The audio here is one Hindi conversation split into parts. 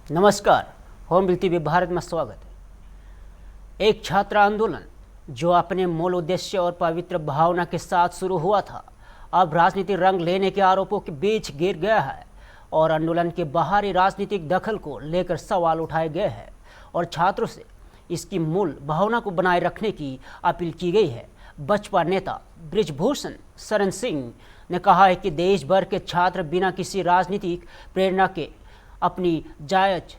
नमस्कार, होम टीवी भारत में स्वागत है। एक छात्र आंदोलन जो अपने मूल उद्देश्य और पवित्र भावना के साथ शुरू हुआ था, अब राजनीतिक रंग लेने के आरोपों के बीच गिर गया है और आंदोलन के बाहरी राजनीतिक दखल को लेकर सवाल उठाए गए हैं और छात्रों से इसकी मूल भावना को बनाए रखने की अपील की गई है। बसपा नेता बृजभूषण शरण सिंह ने कहा है कि देश भर के छात्र बिना किसी राजनीतिक प्रेरणा के अपनी जायज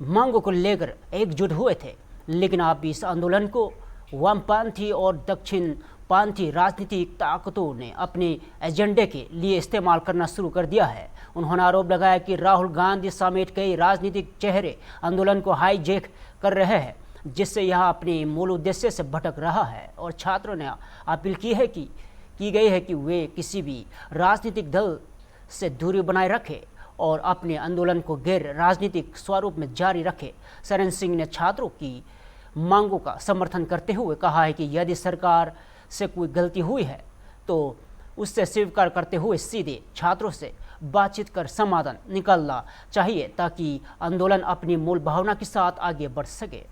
मांगों को लेकर एकजुट हुए थे, लेकिन अब इस आंदोलन को वामपंथी और दक्षिणपंथी राजनीतिक ताकतों ने अपने एजेंडे के लिए इस्तेमाल करना शुरू कर दिया है। उन्होंने आरोप लगाया कि राहुल गांधी समेत कई राजनीतिक चेहरे आंदोलन को हाईजैक कर रहे हैं, जिससे यह अपने मूल उद्देश्य से भटक रहा है और छात्रों ने अपील की गई है कि वे किसी भी राजनीतिक दल से दूरी बनाए रखें और अपने आंदोलन को गैर राजनीतिक स्वरूप में जारी रखे। शरण सिंह ने छात्रों की मांगों का समर्थन करते हुए कहा है कि यदि सरकार से कोई गलती हुई है तो उससे स्वीकार करते हुए सीधे छात्रों से बातचीत कर समाधान निकालना चाहिए ताकि आंदोलन अपनी मूल भावना के साथ आगे बढ़ सके।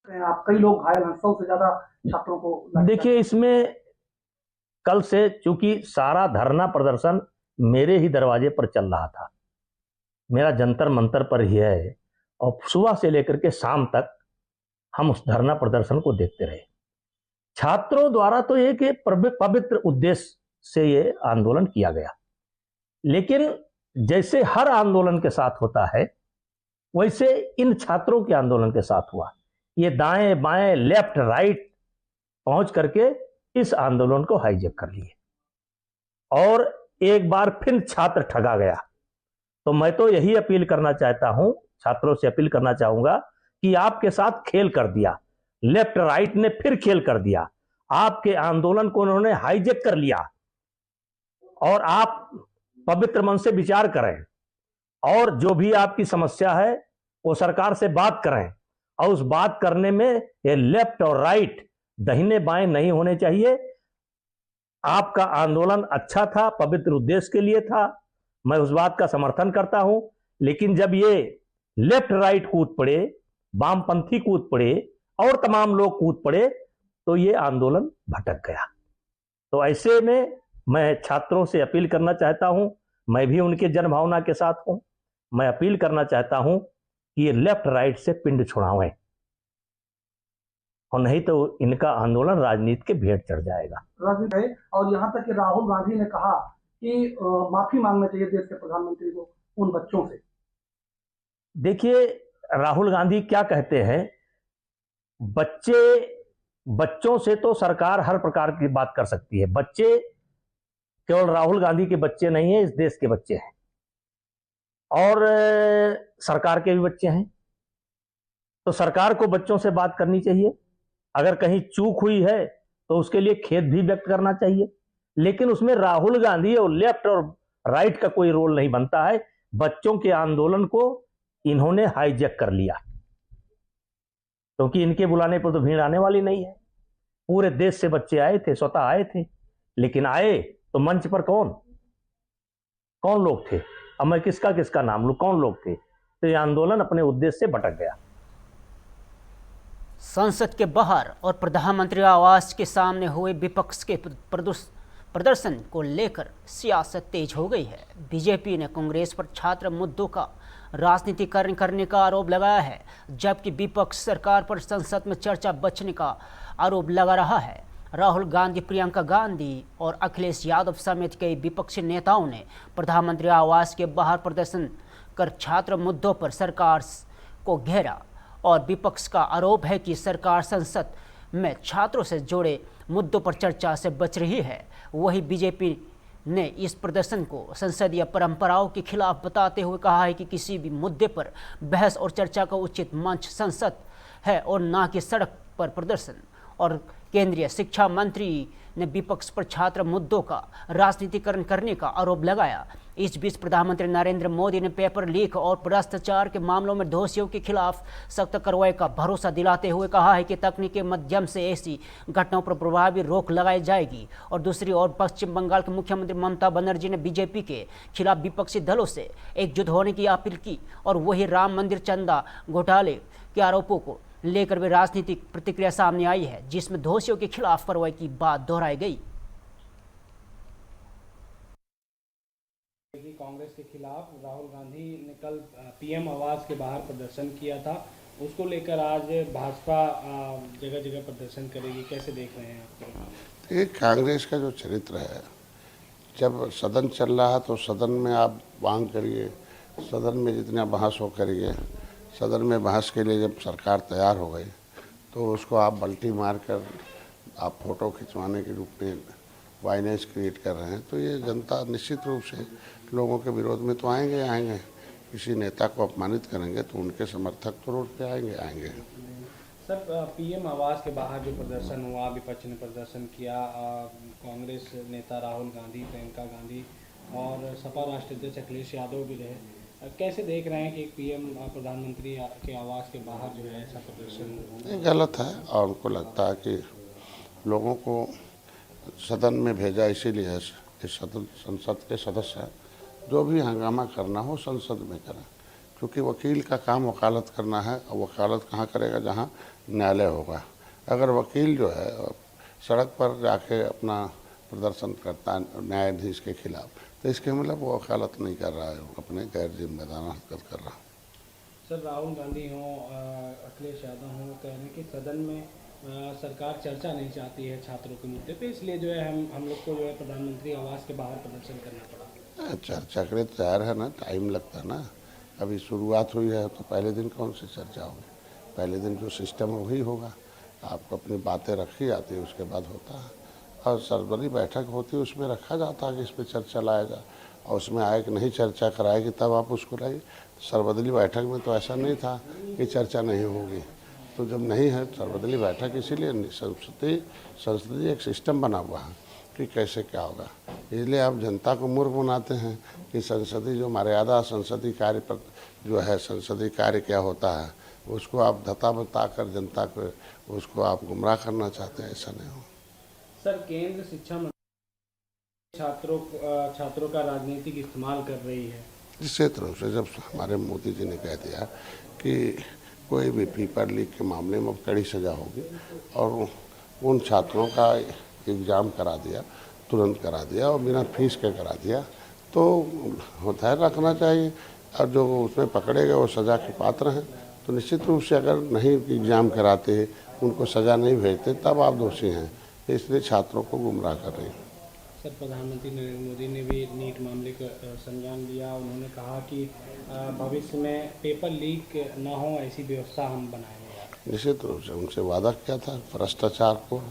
आप कई लोग घायल हैं, 100 से ज्यादा छात्रों को। देखिए, इसमें कल से चूंकि सारा धरना प्रदर्शन मेरे ही दरवाजे पर चल रहा था, मेरा जंतर मंतर पर ही है और सुबह से लेकर के शाम तक हम उस धरना प्रदर्शन को देखते रहे। छात्रों द्वारा तो एक पवित्र उद्देश्य से ये आंदोलन किया गया, लेकिन जैसे हर आंदोलन के साथ होता है वैसे इन छात्रों के आंदोलन के साथ हुआ। ये दाएं बाएं लेफ्ट राइट पहुंच करके इस आंदोलन को हाईजैक कर लिए और एक बार फिर छात्र ठगा गया। तो मैं तो यही अपील करना चाहता हूं, छात्रों से अपील करना चाहूंगा कि आपके साथ खेल कर दिया, लेफ्ट राइट ने फिर खेल कर दिया, आपके आंदोलन को उन्होंने हाईजैक कर लिया और आप पवित्र मन से विचार करें और जो भी आपकी समस्या है वो सरकार से बात करें और उस बात करने में ये लेफ्ट और राइट दाहिने बाएं नहीं होने चाहिए। आपका आंदोलन अच्छा था, पवित्र उद्देश्य के लिए था, मैं उस बात का समर्थन करता हूं, लेकिन जब ये लेफ्ट राइट कूद पड़े, वामपंथी कूद पड़े और तमाम लोग कूद पड़े तो ये आंदोलन भटक गया। तो ऐसे में मैं छात्रों से अपील करना चाहता हूं, मैं भी उनके जनभावना के साथ हूं, मैं अपील करना चाहता हूं कि ये लेफ्ट राइट से पिंड छुड़ावें और नहीं तो इनका आंदोलन राजनीति के भेंट चढ़ जाएगा। राजनीति है और यहाँ तक कि राहुल गांधी ने कहा कि माफी मांगना चाहिए देश के प्रधानमंत्री को उन बच्चों से। देखिए, राहुल गांधी क्या कहते हैं, बच्चों से तो सरकार हर प्रकार की बात कर सकती है। बच्चे केवल राहुल गांधी के बच्चे नहीं है, इस देश के बच्चे हैं और सरकार के भी बच्चे हैं, तो सरकार को बच्चों से बात करनी चाहिए। अगर कहीं चूक हुई है तो उसके लिए खेद भी व्यक्त करना चाहिए, लेकिन उसमें राहुल गांधी और लेफ्ट और राइट का कोई रोल नहीं बनता है। बच्चों के आंदोलन को इन्होंने हाईजैक कर लिया क्योंकि इनके बुलाने पर तो भीड़ आने वाली नहीं है। पूरे देश से बच्चे आए थे, स्वतः आए थे, लेकिन आए तो मंच पर कौन लोग थे? अब मैं किसका नाम लूं, कौन लोग थे? तो ये आंदोलन अपने उद्देश्य से भटक गया। संसद के बाहर और प्रधानमंत्री आवास के सामने हुए विपक्ष के प्रदर्शन को लेकर सियासत तेज हो गई है। बीजेपी ने कांग्रेस पर छात्र मुद्दों का राजनीतिकरण करने का आरोप लगाया है, जबकि विपक्ष सरकार पर संसद में चर्चा बचने का आरोप लगा रहा है। राहुल गांधी, प्रियंका गांधी और अखिलेश यादव समेत कई विपक्षी नेताओं ने प्रधानमंत्री आवास के बाहर प्रदर्शन कर छात्र मुद्दों पर सरकार को घेरा और विपक्ष का आरोप है कि सरकार संसद में छात्रों से जुड़े मुद्दों पर चर्चा से बच रही है। वहीं बीजेपी ने इस प्रदर्शन को संसदीय परंपराओं के खिलाफ बताते हुए कहा है कि किसी भी मुद्दे पर बहस और चर्चा का उचित मंच संसद है और न कि सड़क पर प्रदर्शन। और केंद्रीय शिक्षा मंत्री ने विपक्ष पर छात्र मुद्दों का राजनीतिकरण करने का आरोप लगाया। इस बीच प्रधानमंत्री नरेंद्र मोदी ने पेपर लीक और भ्रष्टाचार के मामलों में दोषियों के खिलाफ सख्त कार्रवाई का भरोसा दिलाते हुए कहा है कि तकनीक के माध्यम से ऐसी घटनाओं पर प्रभावी रोक लगाई जाएगी। और दूसरी ओर पश्चिम बंगाल के मुख्यमंत्री ममता बनर्जी ने बीजेपी के खिलाफ विपक्षी दलों से एकजुट होने की अपील की और वही राम मंदिर चंदा घोटाले के आरोपों को लेकर भी राजनीतिक प्रतिक्रिया सामने आई है, जिसमें दोषियों के खिलाफ कार्रवाई की बात दोहराई गई। कांग्रेस के खिलाफ राहुल गांधी ने कल पीएम आवास के बाहर प्रदर्शन किया था, उसको लेकर आज भाजपा जगह जगह प्रदर्शन करेगी, कैसे देख रहे हैं आप? ये कांग्रेस का जो चरित्र है, जब सदन चल रहा है तो सदन में आप मांग करिए, सदन में जितना बहस हो करिए, सदन में बहस के लिए जब सरकार तैयार हो गई तो उसको आप बल्टी मार कर आप फोटो खिंचवाने के रूप में वायनेस क्रिएट कर रहे हैं। तो ये जनता निश्चित रूप से लोगों के विरोध में तो आएंगे। किसी नेता को अपमानित करेंगे तो उनके समर्थक तो रोड पे आएंगे। सर, पीएम आवास के बाहर जो प्रदर्शन हुआ, विपक्ष ने प्रदर्शन किया, कांग्रेस नेता राहुल गांधी, प्रियंका गांधी और सपा राष्ट्रीय अध्यक्ष अखिलेश यादव भी रहे, कैसे देख रहे हैं कि पीएम प्रधानमंत्री के आवास के बाहर जो है ऐसा प्रदर्शन? गलत है और उनको लगता है कि लोगों को सदन में भेजा इसीलिए इस संसद के सदस्य जो भी हंगामा करना हो संसद में करें, क्योंकि वकील का काम वकालत करना है और वकालत कहाँ करेगा? जहाँ न्यायालय होगा। अगर वकील जो है सड़क पर जाके अपना प्रदर्शन करता है न्यायाधीश के खिलाफ, तो इसके मतलब वो वकालत नहीं कर रहा है, अपने गैर जिम्मेदाराना हरकत कर रहा है। सर, राहुल गांधी हों, अखिलेश यादव हों, कह रहे हैं कि सदन में सरकार चर्चा नहीं चाहती है छात्रों के मुद्दे पे, इसलिए जो है हम लोग को जो है प्रधानमंत्री आवास के बाहर प्रदर्शन करना पड़ा। चर्चा के लिए तैयार है ना, टाइम लगता है ना। अभी शुरुआत हुई है तो पहले दिन कौन सी चर्चा होगी? पहले दिन जो सिस्टम है वही होगा। आपको अपनी बातें रखी जाती है, उसके बाद होता है और सर्वदलीय बैठक होती है, उसमें रखा जाता है कि इस पर चर्चा लाया जाए और उसमें आए कि नहीं चर्चा कराएगी तब आप उसको लाइए। सर्वदलीय बैठक में तो ऐसा नहीं था कि चर्चा नहीं होगी। तो जब नहीं है सर्वदलीय बैठक, इसीलिए संसदीय एक सिस्टम बना हुआ है कि कैसे क्या होगा। इसलिए आप जनता को मूर्ख बनाते हैं कि संसदीय जो मर्यादा संसदीय कार्य पर जो है, संसदीय कार्य क्या होता है उसको आप धता बताकर जनता को उसको आप गुमराह करना चाहते हैं। ऐसा नहीं हो। सर, केंद्र शिक्षा मंत्री छात्रों का राजनीतिक इस्तेमाल कर रही है। निश्चित रूप से जब हमारे मोदी जी ने कह दिया कि कोई भी पेपर लीक के मामले में कड़ी सजा होगी और उन छात्रों का एग्ज़ाम करा दिया, तुरंत करा दिया और बिना फीस के करा दिया, तो होता है रखना चाहिए। और जो उसमें पकड़े गए वो सज़ा के पात्र हैं। तो निश्चित रूप से अगर नहीं एग्ज़ाम कराते, उनको सज़ा नहीं भेजते, तब आप दोषी हैं। इसलिए छात्रों को गुमराह कर रही है। सर, प्रधानमंत्री नरेंद्र मोदी ने भी नीट मामले का संज्ञान लिया। उन्होंने कहा कि भविष्य में पेपर लीक ना हो ऐसी व्यवस्था हम बनाएंगे। निश्चित रूप से उनसे वादा किया था भ्रष्टाचार को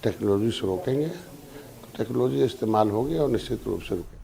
टेक्नोलॉजी से रोकेंगे, तो टेक्नोलॉजी इस्तेमाल होगी और निश्चित रूप से रोकेंगे।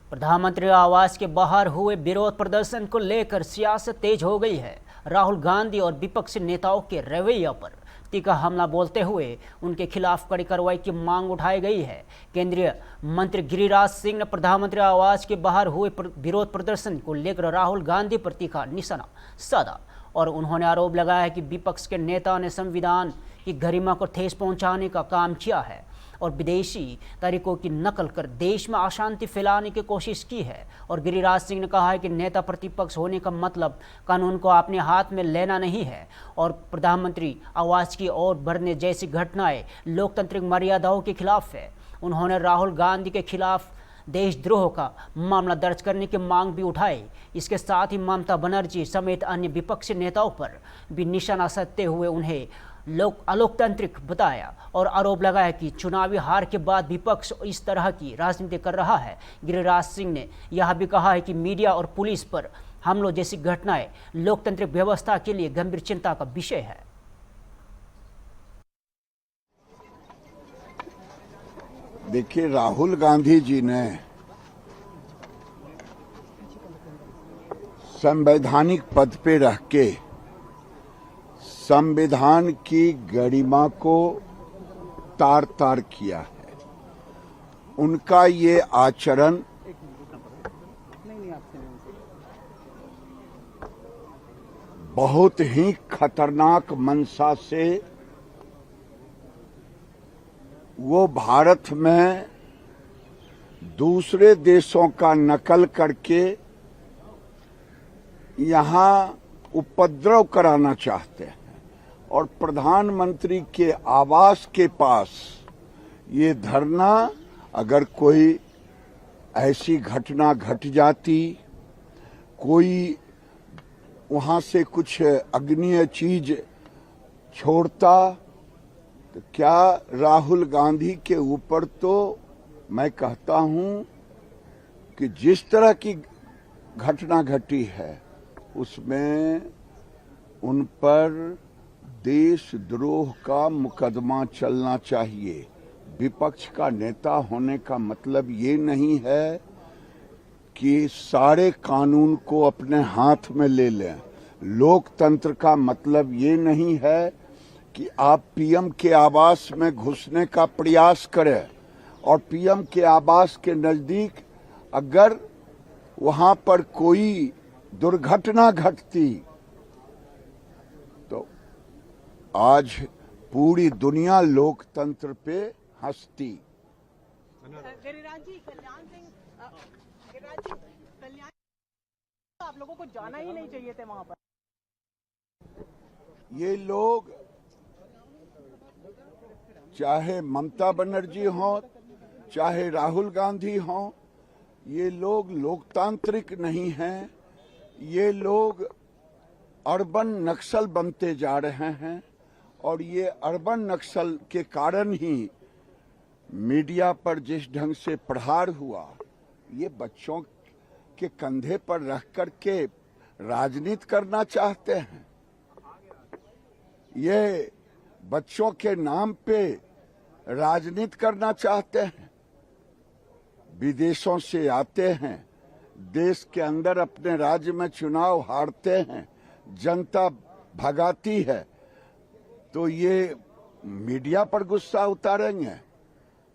प्रधानमंत्री आवास के बाहर हुए विरोध प्रदर्शन को लेकर सियासत तेज हो गई है। राहुल गांधी और विपक्षी नेताओं के रवैया पर तीखा हमला बोलते हुए उनके खिलाफ कड़ी कार्रवाई की मांग उठाई गई है। केंद्रीय मंत्री गिरिराज सिंह ने प्रधानमंत्री आवास के बाहर हुए विरोध प्रदर्शन को लेकर राहुल गांधी पर तीखा निशाना साधा और उन्होंने आरोप लगाया है कि विपक्ष के नेता ने संविधान की गरिमा को ठेस पहुंचाने का काम किया है और विदेशी तरीकों की नकल कर देश में अशांति फैलाने की कोशिश की है। और गिरिराज सिंह ने कहा है कि नेता प्रतिपक्ष होने का मतलब कानून को अपने हाथ में लेना नहीं है और प्रधानमंत्री आवास की ओर बढ़ने जैसी घटनाएं लोकतांत्रिक मर्यादाओं के खिलाफ है। उन्होंने राहुल गांधी के खिलाफ देशद्रोह का मामला दर्ज करने की मांग भी उठाई। इसके साथ ही ममता बनर्जी समेत अन्य विपक्षी नेताओं पर भी निशाना साधते हुए उन्हें अलोकतांत्रिक बताया और आरोप लगाया कि चुनावी हार के बाद विपक्ष इस तरह की राजनीति कर रहा है। गिरिराज सिंह ने यह भी कहा है कि मीडिया और पुलिस पर हमलों जैसी घटनाएं लोकतांत्रिक व्यवस्था के लिए गंभीर चिंता का विषय है। देखिए, राहुल गांधी जी ने संवैधानिक पद पे रह के संविधान की गरिमा को तार तार किया है। उनका ये आचरण बहुत ही खतरनाक मंशा से वो भारत में दूसरे देशों का नकल करके यहां उपद्रव कराना चाहते हैं और प्रधानमंत्री के आवास के पास ये धरना, अगर कोई ऐसी घटना घट जाती, कोई वहां से कुछ अग्निय चीज छोड़ता, तो क्या राहुल गांधी के ऊपर, तो मैं कहता हूं कि जिस तरह की घटना घटी है उसमें उन पर देशद्रोह का मुकदमा चलना चाहिए। विपक्ष का नेता होने का मतलब ये नहीं है कि सारे कानून को अपने हाथ में ले लें। लोकतंत्र का मतलब ये नहीं है कि आप पीएम के आवास में घुसने का प्रयास करें और पीएम के आवास के नजदीक अगर वहां पर कोई दुर्घटना घटती तो आज पूरी दुनिया लोकतंत्र पे हंसती। गिरिराज जी, कल्याण आप लोगों को जाना ही नहीं चाहिए थे वहां पर। ये लोग चाहे ममता बनर्जी हो चाहे राहुल गांधी हो, ये लोग लोकतांत्रिक नहीं हैं। ये लोग अर्बन नक्सल बनते जा रहे हैं और ये अर्बन नक्सल के कारण ही मीडिया पर जिस ढंग से प्रहार हुआ, ये बच्चों के कंधे पर रख कर के राजनीति करना चाहते हैं। ये बच्चों के नाम पे राजनीति करना चाहते हैं। विदेशों से आते हैं, देश के अंदर अपने राज्य में चुनाव हारते हैं, जनता भगाती है, तो ये मीडिया पर गुस्सा उतारेंगे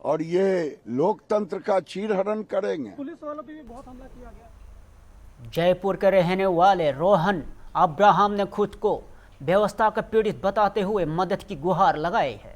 और ये लोकतंत्र का चीरहरण करेंगे। पुलिस वालों पे भी बहुत हमला किया गया। जयपुर के रहने वाले रोहन अब्राहम ने खुद को व्यवस्था का पीड़ित बताते हुए मदद की गुहार लगाई है।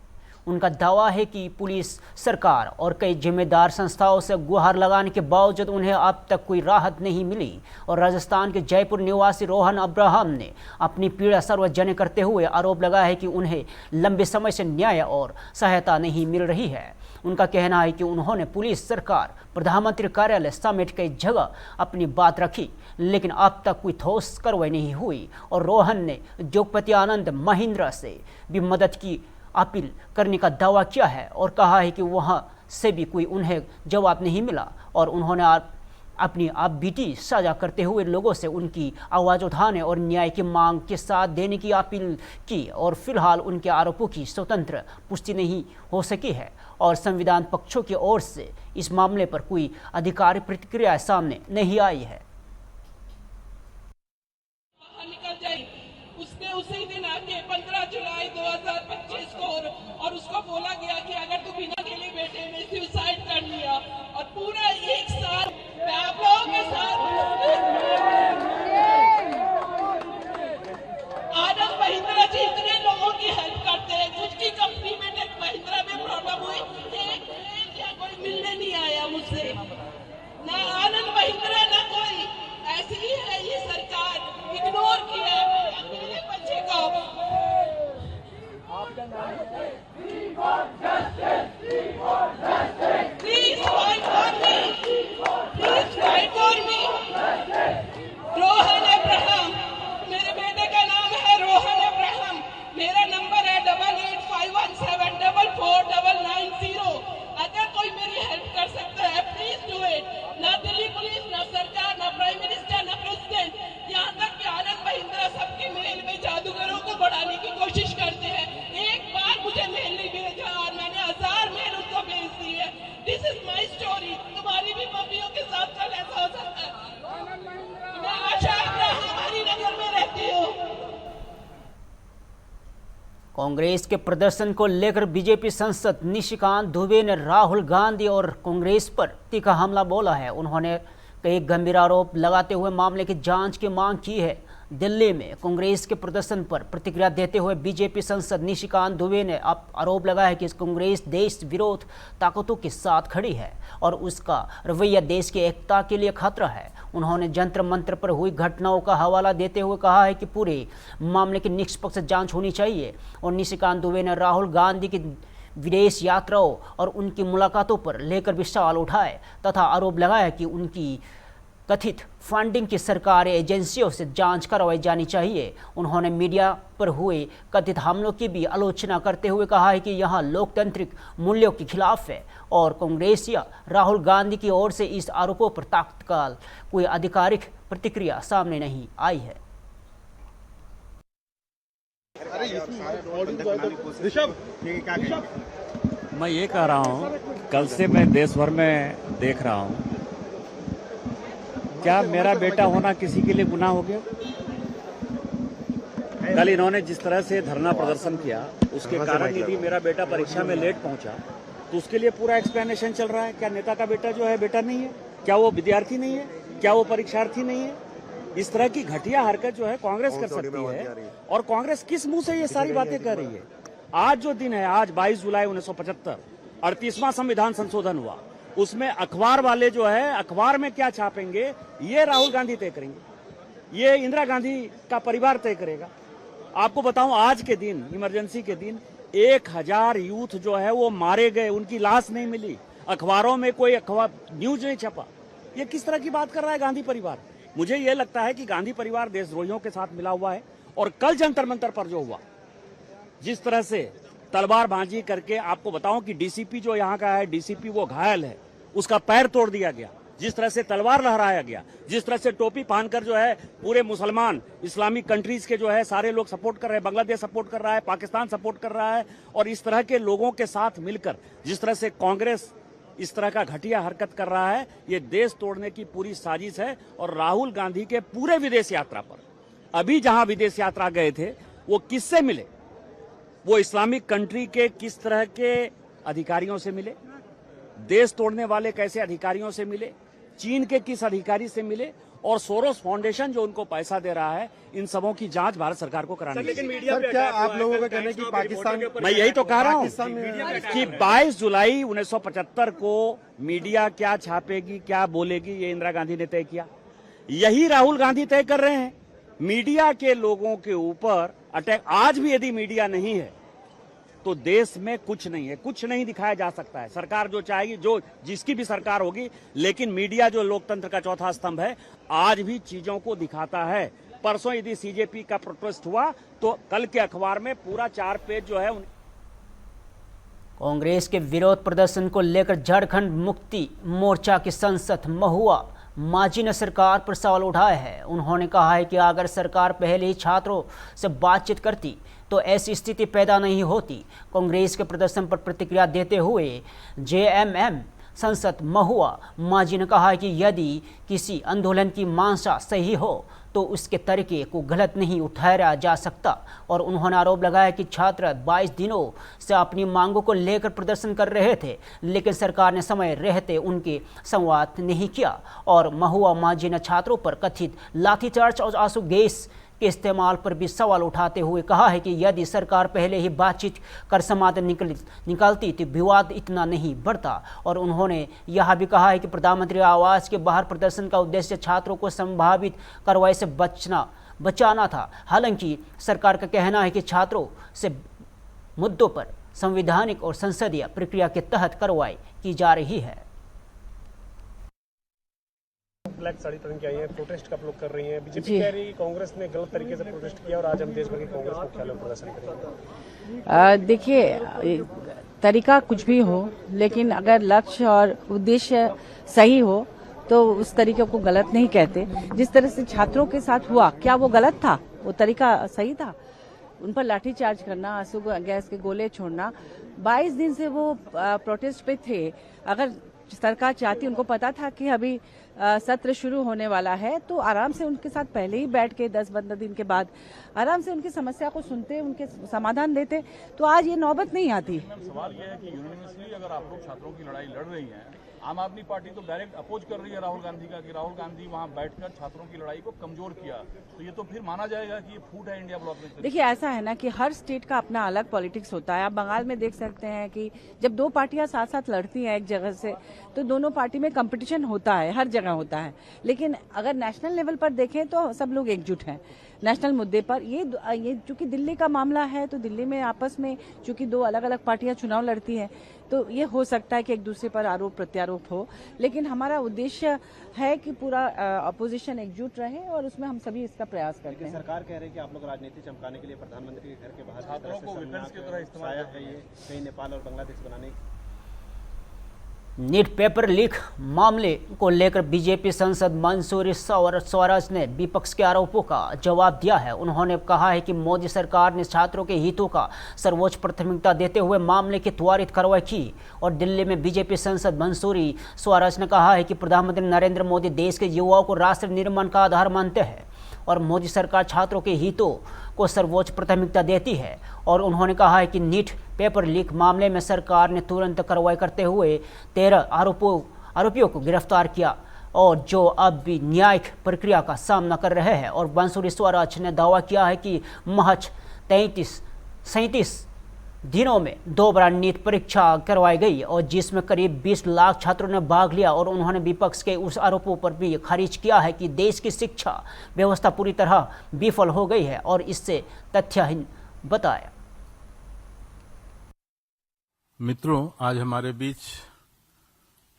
उनका दावा है कि पुलिस, सरकार और कई जिम्मेदार संस्थाओं से गुहार लगाने के बावजूद उन्हें अब तक कोई राहत नहीं मिली और राजस्थान के जयपुर निवासी रोहन अब्राहम ने अपनी पीड़ा सार्वजनिक करते हुए आरोप लगाया है कि उन्हें लंबे समय से न्याय और सहायता नहीं मिल रही है। उनका कहना है कि उन्होंने पुलिस, सरकार, प्रधानमंत्री कार्यालय समेत कई जगह अपनी बात रखी, लेकिन अब तक कोई ठोस कार्रवाई नहीं हुई और रोहन ने जोगपति आनंद महिंद्रा से भी मदद की अपील करने का दावा किया है और कहा है कि वहां से भी कोई उन्हें जवाब नहीं मिला और उन्होंने अपनी आप बीती साझा करते हुए लोगों से उनकी आवाज़ उठाने और न्याय की मांग के साथ देने की अपील की और फिलहाल उनके आरोपों की स्वतंत्र पुष्टि नहीं हो सकी है और संविधान पक्षों की ओर से इस मामले पर कोई आधिकारिक प्रतिक्रिया सामने नहीं आई है। उसने उसी दिन आके 15 जुलाई 2025 को और उसको बोला गया कि अगर तू बिना खेले बेटे ने सुसाइड कर लिया और पूरा एक साल आप लोगों के साथ आनंद महिंद्रा जी इतने लोगों की हेल्प करते हैं। उसकी कंपनी में टेक महिंद्रा में प्रॉब्लम हुई, एक या कोई मिलने नहीं आया मुझसे, ना आनंद महिंद्रा ना कोई। कांग्रेस के प्रदर्शन को लेकर बीजेपी सांसद निशिकांत दुबे ने राहुल गांधी और कांग्रेस पर तीखा हमला बोला है। उन्होंने कई गंभीर आरोप लगाते हुए मामले की जांच की मांग की है। दिल्ली में कांग्रेस के प्रदर्शन पर प्रतिक्रिया देते हुए बीजेपी सांसद निशिकांत दुबे ने आरोप लगाया कि कांग्रेस देश विरोध ताकतों के साथ खड़ी है और उसका रवैया देश की एकता के लिए खतरा है। उन्होंने जंतर मंतर पर हुई घटनाओं का हवाला देते हुए कहा है कि पूरे मामले की निष्पक्ष जांच होनी चाहिए। और निशिकांत दुबे ने राहुल गांधी की विदेश यात्राओं और उनकी मुलाकातों पर लेकर भी सवाल उठाए तथा आरोप लगाया कि उनकी कथित फंडिंग की सरकारी एजेंसियों से जांच करवाई जानी चाहिए। उन्होंने मीडिया पर हुए कथित हमलों की भी आलोचना करते हुए कहा है कि यह लोकतांत्रिक मूल्यों के खिलाफ है और कांग्रेस या राहुल गांधी की ओर से इस आरोपों पर तत्काल कोई आधिकारिक प्रतिक्रिया सामने नहीं आई है। मैं ये कह रहा हूँ, कल से मैं देश भर में देख रहा हूँ, क्या मेरा बेटा होना किसी के लिए गुनाह हो गया? कल इन्होंने जिस तरह से धरना प्रदर्शन किया उसके कारण यदि मेरा बेटा परीक्षा में लेट पहुंचा तो उसके लिए पूरा एक्सप्लेनेशन चल रहा है। क्या नेता का बेटा जो है बेटा नहीं है? क्या वो विद्यार्थी नहीं है? क्या वो परीक्षार्थी नहीं है? इस तरह की घटिया हरकत जो है कांग्रेस कर सकती है। और कांग्रेस किस मुंह से ये सारी बातें कर रही है? आज जो दिन है, आज 22 जुलाई 1975 38वां संविधान संशोधन हुआ, उसमें अखबार वाले जो है अखबार में क्या छापेंगे ये राहुल गांधी तय करेंगे, ये इंदिरा गांधी का परिवार तय करेगा। आपको बताऊं, आज के दिन, इमरजेंसी के दिन 1000 यूथ जो है वो मारे गए, उनकी लाश नहीं मिली, अखबारों में कोई अखबार न्यूज नहीं छपा। ये किस तरह की बात कर रहा है गांधी परिवार? मुझे ये लगता है कि गांधी परिवार देशद्रोहियों के साथ मिला हुआ है। और कल जंतर मंतर पर जो हुआ, जिस तरह से तलवारबाजी करके, आपको बताऊं कि डीसीपी जो यहाँ का है, डीसीपी वो घायल है, उसका पैर तोड़ दिया गया, जिस तरह से तलवार लहराया गया, जिस तरह से टोपी पहनकर जो है पूरे मुसलमान इस्लामिक कंट्रीज के जो है सारे लोग सपोर्ट कर रहे हैं, बांग्लादेश सपोर्ट कर रहा है, पाकिस्तान सपोर्ट कर रहा है, और इस तरह के लोगों के साथ मिलकर जिस तरह से कांग्रेस इस तरह का घटिया हरकत कर रहा है, ये देश तोड़ने की पूरी साजिश है। और राहुल गांधी के पूरे विदेश यात्रा पर, अभी जहां विदेश यात्रा गए थे, वो किससे मिले? वो इस्लामिक कंट्री के किस तरह के अधिकारियों से मिले? देश तोड़ने वाले कैसे अधिकारियों से मिले? चीन के किस अधिकारी से मिले? और सोरोस फाउंडेशन जो उनको पैसा दे रहा है, इन सबों की जांच भारत सरकार को करानी चाहिए। लेकिन मीडिया पे क्या आप लोगों का कहना है कि पाकिस्तान, मैं यही तो कह रहा हूं कि 22 जुलाई 1975 को मीडिया क्या छापेगी, क्या बोलेगी, ये इंदिरा गांधी ने तय किया। यही राहुल गांधी तय कर रहे हैं। मीडिया के लोगों के ऊपर अटैक, आज भी यदि मीडिया नहीं है तो देश में कुछ नहीं है, कुछ नहीं दिखाया जा सकता है। सरकार जो चाहेगी, जो जिसकी भी सरकार होगी, लेकिन मीडिया जो लोकतंत्र का चौथा स्तंभ है, आज भी चीजों को दिखाता है। परसों यदि सीजेपी का प्रोटेस्ट हुआ तो कल के अखबार में पूरा 4 पेज जो है। कांग्रेस के विरोध प्रदर्शन को लेकर झारखंड मुक्ति मोर्चा की सांसद महुआ माझी ने सरकार पर सवाल उठाए हैं। उन्होंने कहा है कि अगर सरकार पहले ही छात्रों से बातचीत करती तो ऐसी स्थिति पैदा नहीं होती। कांग्रेस के प्रदर्शन पर प्रतिक्रिया देते हुए जेएमएम सांसद महुआ माझी ने कहा है कि यदि किसी आंदोलन की मंशा सही हो तो उसके तरीके को गलत नहीं ठहराया जा सकता। और उन्होंने आरोप लगाया कि छात्र 22 दिनों से अपनी मांगों को लेकर प्रदर्शन कर रहे थे, लेकिन सरकार ने समय रहते उनके संवाद नहीं किया। और महुआ माझी ने छात्रों पर कथित लाठीचार्ज और आंसू गैस के इस्तेमाल पर भी सवाल उठाते हुए कहा है कि यदि सरकार पहले ही बातचीत कर समाधान निकालती तो विवाद इतना नहीं बढ़ता। और उन्होंने यह भी कहा है कि प्रधानमंत्री आवास के बाहर प्रदर्शन का उद्देश्य छात्रों को संभावित कार्रवाई से बचाना था। हालांकि सरकार का कहना है कि छात्रों से मुद्दों पर संवैधानिक और संसदीय प्रक्रिया के तहत कार्रवाई की जा रही है। ब्लैक साड़ी पहन के आई है, प्रोटेस्ट का आप लोग कर रही हैं। बीजेपी कह रही है कांग्रेस ने गलत तरीके से प्रोटेस्ट किया और आज हम देश भर के कांग्रेस मुख्यालयों में प्रदर्शन करेंगे। देखिए, तरीका कुछ भी हो, लेकिन अगर लक्ष्य और उद्देश्य सही हो तो उस तरीके को गलत नहीं कहते। जिस तरह से छात्रों के साथ हुआ, क्या वो गलत था? वो तरीका सही था। उन पर लाठीचार्ज करना, आंसू गैस के गोले छोड़ना, 22 दिन से वो प्रोटेस्ट पे थे। अगर सरकार चाहती, उनको पता था कि अभी सत्र शुरू होने वाला है, तो आराम से उनके साथ पहले ही बैठ के 10-15 दिन के बाद आराम से उनकी समस्या को सुनते, उनके समाधान देते, तो आज ये नौबत नहीं आती। सवाल यह है कि यूनिवर्सली अगर आप लोग छात्रों की लड़ाई लड़ रही हैं, आम आदमी पार्टी तो डायरेक्ट अपोज कर रही है राहुल गांधी का कि राहुल गांधी वहां बैठकर छात्रों की लड़ाई को कमजोर किया, तो ये तो फिर माना जाएगा कि ये फूट है इंडिया ब्लॉक में। देखिए, ऐसा है ना कि हर स्टेट का अपना अलग पॉलिटिक्स होता है। आप बंगाल में देख सकते हैं कि जब दो पार्टियां साथ साथ लड़ती हैं एक जगह से, तो दोनों पार्टी में कंपटीशन होता है, हर जगह होता है। लेकिन अगर नेशनल लेवल पर देखें तो सब लोग एकजुट हैं नेशनल मुद्दे पर। ये चूंकि दिल्ली का मामला है, तो दिल्ली में आपस में चूंकि दो अलग अलग पार्टियां चुनाव लड़ती हैं, तो ये हो सकता है कि एक दूसरे पर आरोप प्रत्यारोप हो, लेकिन हमारा उद्देश्य है कि पूरा अपोजिशन एकजुट रहे और उसमें हम सभी इसका प्रयास करते हैं। सरकार कह रही है कि आप लोग राजनीति चमकाने के लिए प्रधानमंत्री के घर के बाहर छात्रों को विपक्ष की तरह इस्तेमाल है, ये कहीं नेपाल और बांग्लादेश बनाने। नीट पेपर लीक मामले को लेकर बीजेपी सांसद मंसूरी स्वराज ने विपक्ष के आरोपों का जवाब दिया है। उन्होंने कहा है कि मोदी सरकार ने छात्रों के हितों का सर्वोच्च प्राथमिकता देते हुए मामले की त्वरित कार्रवाई की। और दिल्ली में बीजेपी सांसद मंसूरी स्वराज ने कहा है कि प्रधानमंत्री नरेंद्र मोदी देश के युवाओं को राष्ट्र निर्माण का आधार मानते हैं और मोदी सरकार छात्रों के हितों को सर्वोच्च प्राथमिकता देती है। और उन्होंने कहा है कि नीट पेपर लीक मामले में सरकार ने तुरंत कार्रवाई करते हुए 13 आरोपियों को गिरफ्तार किया और जो अब भी न्यायिक प्रक्रिया का सामना कर रहे हैं। और मंसूरी स्वराज ने दावा किया है कि महज 37 दिनों में 2 बार नीट परीक्षा करवाई गई और जिसमें करीब 20 लाख छात्रों ने भाग लिया। और उन्होंने विपक्ष के उस आरोपों पर भी खारिज किया है कि देश की शिक्षा व्यवस्था पूरी तरह विफल हो गई है और इससे तथ्यहीन बताया। मित्रों, आज हमारे बीच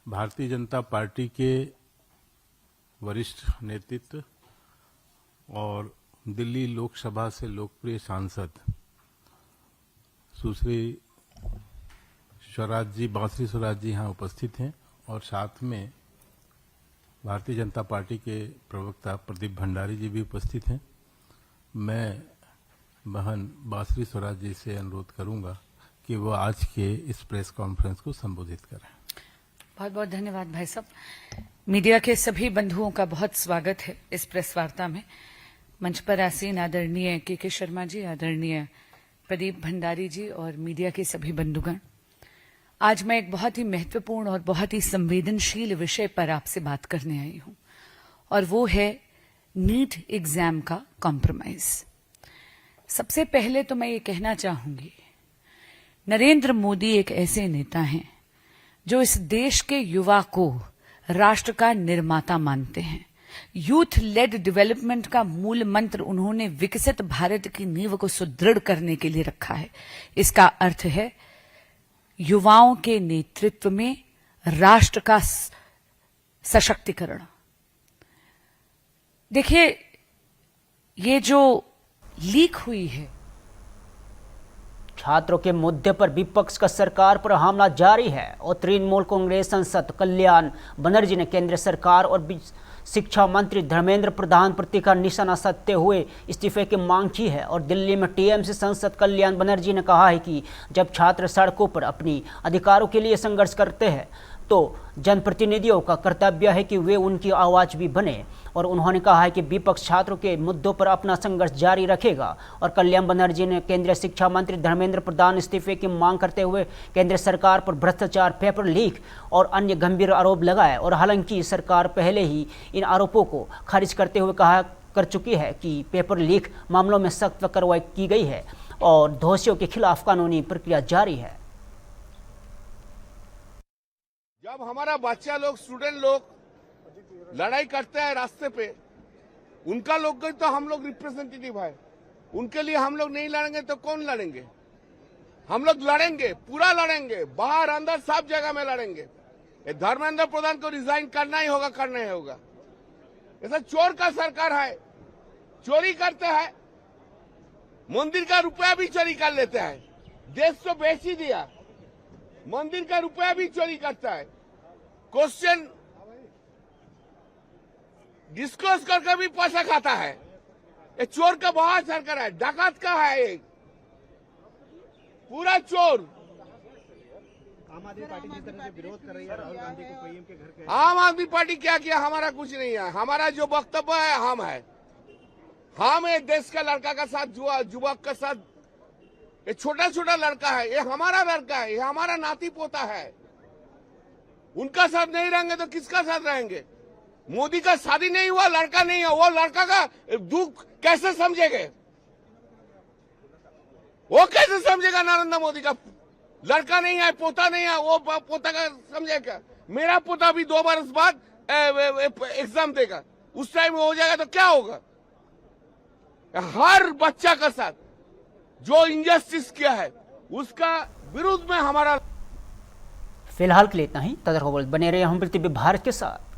भारतीय जनता पार्टी के वरिष्ठ नेतृत्व और दिल्ली लोकसभा से लोकप्रिय सांसद सुश्री स्वराज जी, बांसुरी स्वराज जी यहाँ उपस्थित हैं और साथ में भारतीय जनता पार्टी के प्रवक्ता प्रदीप भंडारी जी भी उपस्थित हैं। मैं बहन बांसुरी स्वराज जी से अनुरोध करूंगा कि वो आज के इस प्रेस कॉन्फ्रेंस को संबोधित करें। बहुत बहुत धन्यवाद भाई साहब। मीडिया के सभी बंधुओं का बहुत स्वागत है इस प्रेस वार्ता में। मंच पर आसीन आदरणीय के शर्मा जी, आदरणीय प्रदीप भंडारी जी और मीडिया के सभी बंधुगण, आज मैं एक बहुत ही महत्वपूर्ण और बहुत ही संवेदनशील विषय पर आपसे बात करने आई हूं और वो है नीट एग्जाम का कॉम्प्रोमाइज। सबसे पहले तो मैं ये कहना चाहूंगी, नरेंद्र मोदी एक ऐसे नेता हैं जो इस देश के युवा को राष्ट्र का निर्माता मानते हैं। यूथ लेड डेवलपमेंट का मूल मंत्र उन्होंने विकसित भारत की नींव को सुदृढ़ करने के लिए रखा है। इसका अर्थ है युवाओं के नेतृत्व में राष्ट्र का सशक्तिकरण। देखिए, ये जो लीक हुई है, छात्रों के मुद्दे पर विपक्ष का सरकार पर हमला जारी है और तृणमूल कांग्रेस सांसद कल्याण बनर्जी ने केंद्र सरकार और शिक्षा मंत्री धर्मेंद्र प्रधान प्रति का निशाना साधते हुए इस्तीफे की मांग की है। और दिल्ली में टीएमसी सांसद कल्याण बनर्जी ने कहा है कि जब छात्र सड़कों पर अपनी अधिकारों के लिए संघर्ष करते हैं तो जनप्रतिनिधियों का कर्तव्य है कि वे उनकी आवाज भी बने। और उन्होंने कहा है कि विपक्ष छात्रों के मुद्दों पर अपना संघर्ष जारी रखेगा। और कल्याण बनर्जी ने केंद्रीय शिक्षा मंत्री धर्मेंद्र प्रधान इस्तीफे की मांग करते हुए केंद्र सरकार पर भ्रष्टाचार, पेपर लीक और अन्य गंभीर आरोप लगाए। और हालांकि सरकार पहले ही इन आरोपों को खारिज करते हुए कहा कर चुकी है कि पेपर लीक मामलों में सख्त कार्रवाई की गई है और दोषियों के खिलाफ कानूनी प्रक्रिया जारी है। जब हमारा बच्चा लोग, स्टूडेंट लोग लड़ाई करते हैं रास्ते पे, उनका लोग तो हम लोग रिप्रेजेंटेटिव है, उनके लिए हम लोग नहीं लड़ेंगे तो कौन लड़ेंगे? हम लोग लड़ेंगे, पूरा लड़ेंगे, बाहर अंदर सब जगह में लड़ेंगे। धर्मेंद्र प्रधान को रिजाइन करना ही होगा, करना ही होगा। ऐसा चोर का सरकार है, चोरी करते हैं, मंदिर का रुपया भी चोरी कर लेते हैं, देश तो बेच ही दिया, मंदिर का रुपया भी चोरी करता है, क्वेश्चन डिस्कस करके भी पैसा खाता है। ये चोर का बहुत सरकार है, डाकत का है, एक पूरा चोर। आम आदमी पार्टी जिस तरह से विरोध कर रही है राहुल गांधी को पीएम के घर के, आम आदमी पार्टी क्या किया? हमारा कुछ नहीं है। हमारा जो वक्तव्य है हम एक देश का लड़का का साथ युवक का साथ, ये छोटा छोटा लड़का है, ये हमारा लड़का है, ये हमारा नाती पोता है। उनका साथ नहीं रहेंगे तो किसका साथ रहेंगे? मोदी का शादी नहीं हुआ, लड़का नहीं है, वो लड़का का दुख कैसे समझेंगे? वो कैसे समझेगा? नरेंद्र मोदी का लड़का नहीं है, पोता नहीं है, वो पोता का समझेगा? मेरा पोता भी 2 बरस बाद एग्जाम देगा, उस टाइम हो जाएगा तो क्या होगा? हर बच्चा का साथ जो इंजस्टिस किया है उसका विरुद्ध में हमारा। फिलहाल के लिए इतना ही। तदर खबर बने रहे हम पृथ्वी भारत के साथ।